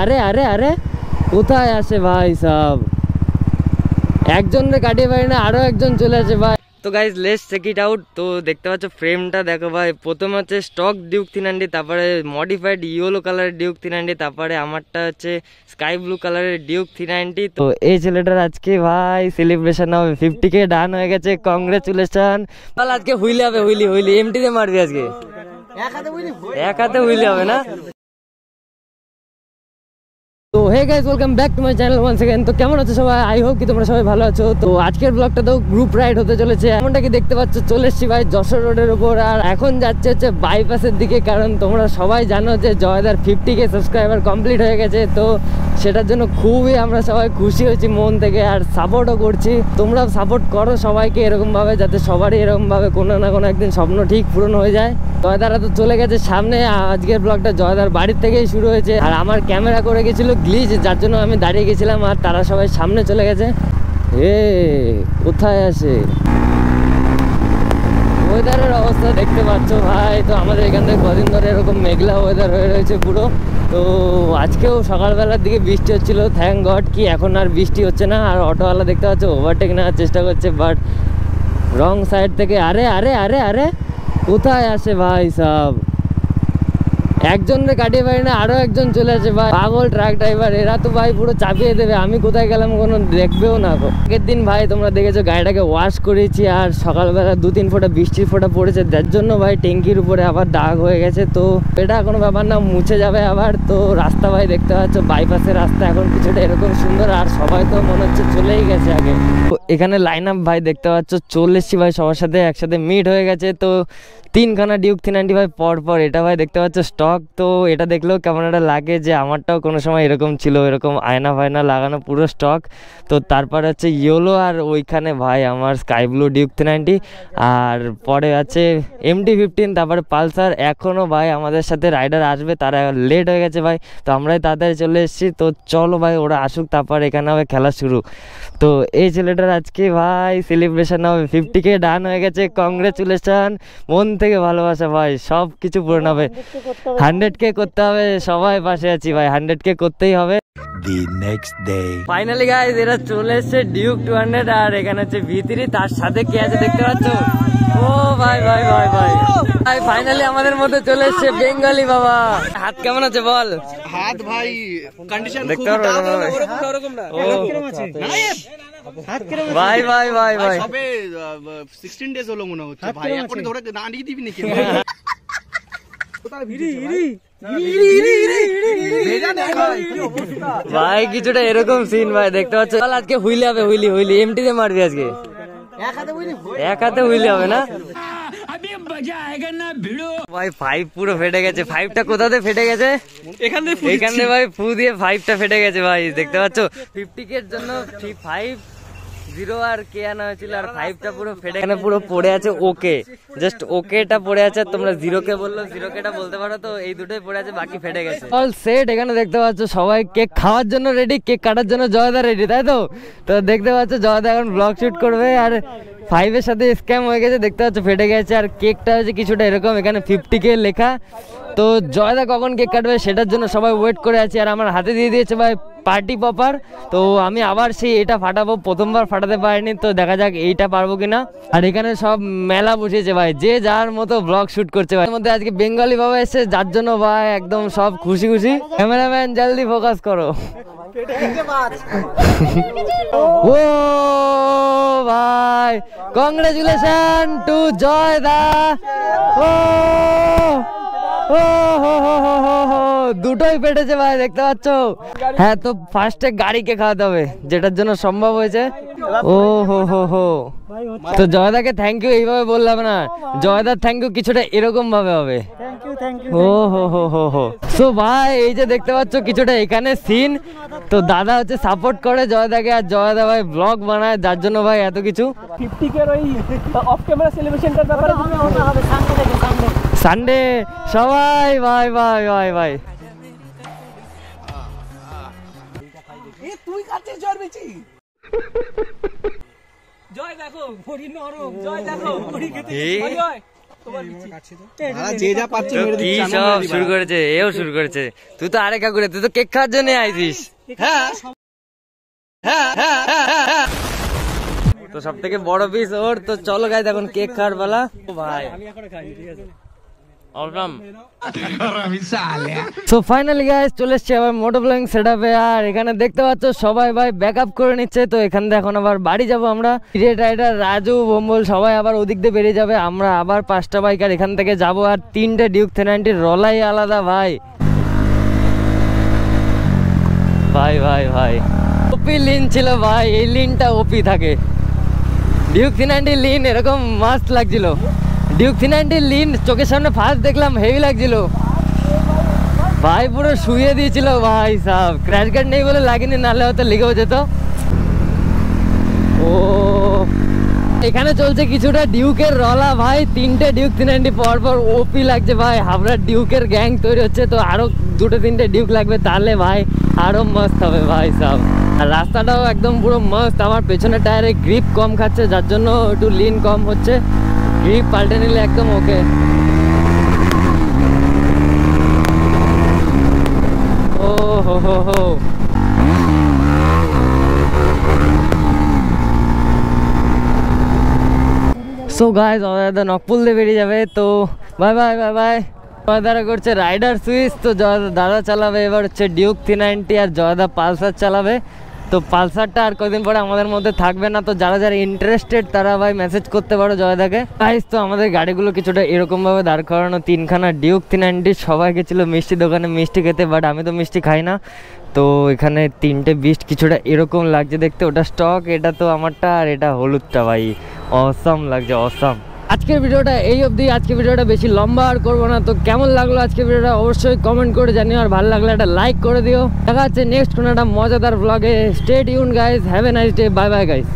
আরে আরে আরে কোথায় আসে ভাই সব একজনরে কাটিয়ে পারি না আরো একজন চলে আসে ভাই। তো guys let's check it out. তো দেখতে পাচ্ছ ফ্রেমটা দেখো ভাই, প্রথমে হচ্ছে স্টক ডিউক 390, তারপরে মডিফাইড ইয়েলো কালারের ডিউক 390, তারপরে আমারটা হচ্ছে স্কাই ব্লু কালারের ডিউক 390। তো এই ছেলেটার আজকে ভাই সেলিব্রেশন হবে, 50K ডান হয়ে গেছে, কংগ্রেচুলেশন। আজকে হুইলি হবে, হুইলি হুইলি এমটিতে মারবি আজকে, এক হাতে হুইলি হবে না। তো hey guys, welcome back to my channel once again. তো কেমন আছো সবাই? আই হোপ কি তোমরা সবাই ভালো আছো। তো আজকের ব্লগটা তো গ্রুপ রাইড হতে চলেছে, এমনটা কি দেখতে পাচ্ছ চলে এসেছি ভাই যশোর রোডের উপর। আর এখন যাচ্ছে হচ্ছে বাইপাসের দিকে, কারণ তোমরা সবাই জানো যে জয়দার 50K সাবস্ক্রাইবার কমপ্লিট হয়ে গেছে। তো সেটার জন্য খুবই আমরা সবাই খুশি হয়েছি মন থেকে, আর সাপোর্টও করছি। তোমরাও সাপোর্ট করো সবাইকে এরকমভাবে, যাতে সবারই এরকমভাবে কোনো না কোনো একদিন স্বপ্ন ঠিক পূরণ হয়ে যায়। জয়দারা তো চলে গেছে সামনে, আজকের ব্লগটা জয়দার বাড়ির থেকেই শুরু হয়েছে। আর আমার ক্যামেরা করে গেছিল গ্লিচ, যার জন্য আমি দাঁড়িয়ে গেছিলাম, আর তারা সবাই সামনে চলে গেছে। এ কোথায় আছে ওয়েদারের অবস্থা দেখতে পাচ্ছ ভাই। তো আমাদের এখান থেকে কদিন ধরে এরকম মেঘলা ওয়েদার হয়ে রয়েছে পুরো। তো আজকেও সকালবেলার দিকে বৃষ্টি হচ্ছিল, থ্যাংক গড কি এখন আর বৃষ্টি হচ্ছে না। আর অটোওয়ালা দেখতে পাচ্ছ ওভারটেক নেওয়ার চেষ্টা করছে, বাট রং সাইড থেকে। আরে আরে আরে আরে কোথায় আসে ভাই সব, একজনরে কাটিয়ে পারি না আরো একজন চলে আসে ভাই। পাগল ট্রাক ড্রাইভার, এরা তো ভাই পুরো চাপিয়ে দেবে, আমি কোথায় গেলাম কোনো দেখবেও না। আগের দিন ভাই তোমরা দেখেছো গাড়িটাকে ওয়াশ করেছি, আর সকালবেলা 2-3 ফোঁটা বৃষ্টির ফোঁটা পড়েছে, যার জন্য ভাই ট্যাঙ্কির উপরে আবার দাগ হয়ে গেছে। তো এটা কোনো ব্যাপার না, মুছে যাবে আবার। তো রাস্তা ভাই দেখতে পাচ্ছ বাইপাসের রাস্তা এখন কিছুটা এরকম সুন্দর, আর সবাই তো মনে হচ্ছে চলেই গেছে আগে। তো এখানে লাইন আপ ভাই দেখতে পাচ্ছ, চলে এসছি ভাই সবার সাথে একসাথে মিট হয়ে গেছে। তো 3খানা ডিউক 390 ভাই পর এটা ভাই দেখতে পাচ্ছ স্টক। তো এটা দেখলেও কেমন একটা লাগে যে আমারটাও কোনো সময় এরকম ছিল, এরকম আয়না ফায়না লাগানো পুরো স্টক। তো তারপর হচ্ছে ইয়েলো, আর ওইখানে ভাই আমার স্কাই ব্লু ডিউক 390, আর পরে আছে MT-15, তারপরে পালসার। এখনও ভাই আমাদের সাথে রাইডার আসবে, তারা লেট হয়ে গেছে ভাই, তো আমরাই তাড়াতাড়ি চলে এসেছি। তো চলো ভাই ওরা আসুক, তারপর এখানে হবে খেলা শুরু। তো এই ছেলেটার আজকে ভাই সেলিব্রেশন হবে, 50K ডান হয়ে গেছে, কংগ্রেচুলেশন। মন থেকে ভালোবাসা ভাই, সব কিছু পূরণ হবে। 100K করতে হবে, সবাই পাশে আছি ভাই, 100K করতেই হবে। The next day. Finally guys এরা চলে এসেছে ডিউক 200, আর এখানে হচ্ছে V3, তার সাথে কে আছে দেখতে পাচ্ছ? ও ভাই ভাই ভাই ভাই ভাই ফাইনালি আমাদের মধ্যে চলে এসেছে বেঙ্গলি বাবা। হাত কেমন আছে বল? হাত ভাই কন্ডিশন দেখতে পারো ওরকম না ভাই ভাই ভাই ভাই সবে 16 ডেজ হলো মনে হচ্ছে ভাই, এখন ধরে দাঁড়িয়ে দিবি নাকি? ভাই কিছুটা এরকম সিন ভাই দেখতে পাচ্ছ। আজকে হুইলি হবে, হুইলি হুইলি এমটিতে মারবি আজকে, এক হাতে হুইলি হবে না ভাই। 5 পুরো ফেটে গেছে, 5টা কোথাতে ফেটে গেছে? এখানে ভাই ফু দিয়ে 5টা ফেটে গেছে ভাই দেখতে পাচ্ছ। 50K এর জন্য 5-0 আর কে আনা হয়েছিল, আর 5টা পুরো ফেটে, এখানে পুরো পড়ে আছে ওকে, জাস্ট ওকেটা পড়ে আছে। তোমরা 0K বললো, 0Kটা বলতে পারো। তো এই দুটোই পড়ে আছে, বাকি ফেটে গেছে। অল সেট এখানে দেখতে পাচ্ছ, সবাই কেক খাওয়ার জন্য রেডি, কেক কাটার জন্য জয়দা রেডি, তাই তো? তো দেখতে পাচ্ছ জয়দা এখন ব্লগ শুট করবে, আর 5-এর সাথে স্ক্যাম হয়ে গেছে দেখতে পাচ্ছ, ফেটে গেছে। আর কেকটা হচ্ছে কিছুটা এরকম, এখানে 50K লেখা। তো জয়দা কখন কেক কাটবে সেটার জন্য সবাই ওয়েট করে আছে, আর আমার হাতে দিয়ে দিয়েছে ভাই পার্টি পপার। তো আমি আবার সেই এটা ফাটাবো, প্রথমবার ফাটাতে পারিনি, তো দেখা যাক এইটা পারবো কিনা। আর এখানে সব মেলা বসেছে ভাই, যে যার মতো ব্লগ শুট করছে ভাই। এর মধ্যে আজকে বেঙ্গলি বাবা এসেছে, যার জন্য ভাই একদম সব খুশি খুশি। ক্যামেরাম্যান জলদি ফোকাস করো। ও ভাই কংগ্রেচুলেশন টু জয়দা। ও ও হো হো হো হো হো, দুটোই পেটেছে ভাই দেখতে পাচ্ছ। হ্যাঁ, তো ফার্স্টে গাড়িকে খাওয়াতে হবে, যেটার জন্য সম্ভব হয়েছে। ও হো হো হো, তো জয়দাকে থ্যাংক ইউ এইভাবে বললাম না, জয়দার থ্যাংক ইউ কিছুটা এরকম ভাবে হবে। ও হো হো হো হো। সো ভাই এই যে দেখতে পাচ্ছ কিছুটা এখানে সিন। তো দাদা হচ্ছে সাপোর্ট করে জয়দাকে, আর জয়দা ভাই ব্লগ বানায়, যার জন্য ভাই এত কিছু। 50K ওই অফ ক্যামেরা সেলিব্রেশনটার ব্যাপারে হবে সানডে সবাই ভাই ভাই ভাই ভাই। তুই কাটছিস জয় বেচি, জয় দেখো হরি নরম, জয় দেখো হরি খেতে, জয় যে যা পাচ্ছে মেরে কি দিচ্ছে সব শুরু করেছে, এও শুরু করেছে। তুই তো আরে কাকুরে, তুই তো কেক খাওয়ার জন্য আইছিস। হ্যাঁ তো সব থেকে বড় পিস ওর। তো চলো গাইস এখন কেক খাওয়ার বেলা। ভাই সো ফাইনালি গাইস চলে এসেছি আবার মোটো ব্লগিং সেটআপে। আর এখানে দেখতে পাচ্ছ সবাই ভাই ব্যাকআপ করে নিচ্ছে। তো এখান থেকে এখন আবার বাড়ি যাব আমরা। ক্রিয়েট রাইডার রাজু বম্বল সবাই আবার ওদিক দিয়ে বেরিয়ে যাবে। আমরা আবার 5টা বাইকার এখান থেকে যাব। আর 3টে ডিউক 390 রলাই আলাদা ভাই। ভাই ভাই ভাই ওপি লিন ছিল ভাই, এই লিনটা ওপি থাকে। ডিউক 390 লিন এরকম মাস্ট লাগছিল। ডিউক 390 লিন চোখের সামনে ফার্স্ট দেখলাম, হেভি লাগছিল ভাই, পুরো শুয়ে দিয়েছিল ভাই সাহেব। ক্র্যাশ গার্ড নেই বলে লাগেনি, নাহলে হয়তো লেগেও যেত। ও এখানে চলছে কিছুটা ডিউকের রলা ভাই। 3টে ডিউক 390 পর পর ওপি লাগছে ভাই। হাবড়ার ডিউকের গ্যাং তৈরি হচ্ছে। তো আরো 2-3টে ডিউক লাগবে, তাহলে ভাই আরো মস্ত হবে ভাই সাহেব। আর রাস্তাটাও একদম পুরো মস্ত। আমার পেছনের টায়ারে গ্রিপ কম খাচ্ছে, যার জন্য একটু লিন কম হচ্ছে। গ্রিপ পাল্টে নিলে একদম ওকে। ও হো হো হো সো গাইস দাদা নকপুল দিয়ে বেরিয়ে যাবে। তো বাই বাই বাই বাই। জয়দারা করছে রাইডার সুইচ। তো দাদা চালাবে এবার হচ্ছে ডিউক 390 আর জয়দা পালসার চালাবে। তো পালসারটা আর কদিন পরে আমাদের মধ্যে থাকবে না। তো যারা যারা ইন্টারেস্টেড তারা ভাই মেসেজ করতে পারো জয়দাকে। গাইস তো আমাদের গাড়িগুলো কিছুটা এরকমভাবে দাঁড় করানো। 3খানা ডিউক 390 সবাই গেছিলো মিষ্টি দোকানে মিষ্টি খেতে, বাট আমি তো মিষ্টি খাই না। তো এখানে 3টে বিস্ট কিছুটা এরকম লাগছে দেখতে। ওটা স্টক, এটা তো আমারটা, আর এটা হলুদটা ভাই। অসাম লাগছে, অসাম। আজকের ভিডিওটা এই অবধি। আজকের ভিডিওটা বেশি লম্বা আর করবো না। তো কেমন লাগলো আজকের ভিডিওটা অবশ্যই কমেন্ট করে জানিও। আর ভালো লাগলে একটা লাইক করে দিও। দেখা হচ্ছে নেক্সট কোনো একটা মজাদার ব্লগে। Stay tune guys, have a nice day, bye bye guys.